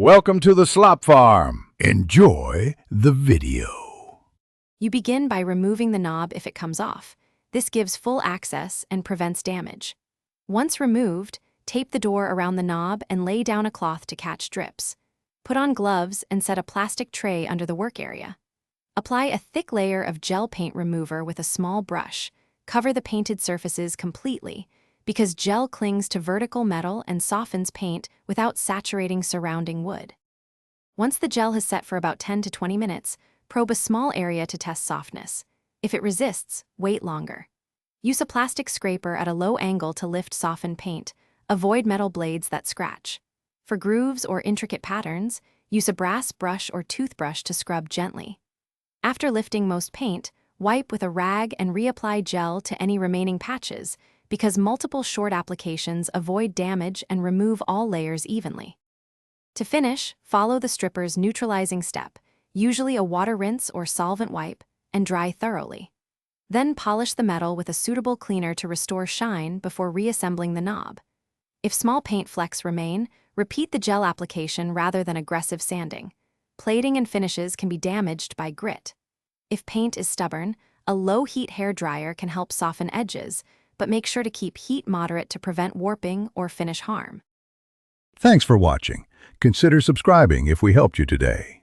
Welcome to the Slop Farm. Enjoy the video. You begin by removing the knob if it comes off. This gives full access and prevents damage. Once removed, tape the door around the knob and lay down a cloth to catch drips. Put on gloves and set a plastic tray under the work area. Apply a thick layer of gel paint remover with a small brush. Cover the painted surfaces completely, because gel clings to vertical metal and softens paint without saturating surrounding wood. Once the gel has set for about 10 to 20 minutes, probe a small area to test softness. If it resists, wait longer. Use a plastic scraper at a low angle to lift softened paint. Avoid metal blades that scratch. For grooves or intricate patterns, use a brass brush or toothbrush to scrub gently. After lifting most paint, wipe with a rag and reapply gel to any remaining patches, because multiple short applications avoid damage and remove all layers evenly. To finish, follow the stripper's neutralizing step, usually a water rinse or solvent wipe, and dry thoroughly. Then polish the metal with a suitable cleaner to restore shine before reassembling the knob. If small paint flecks remain, repeat the gel application rather than aggressive sanding. Plating and finishes can be damaged by grit. If paint is stubborn, a low-heat hair dryer can help soften edges, but make sure to keep heat moderate to prevent warping or finish harm. Thanks for watching. Consider subscribing if we helped you today.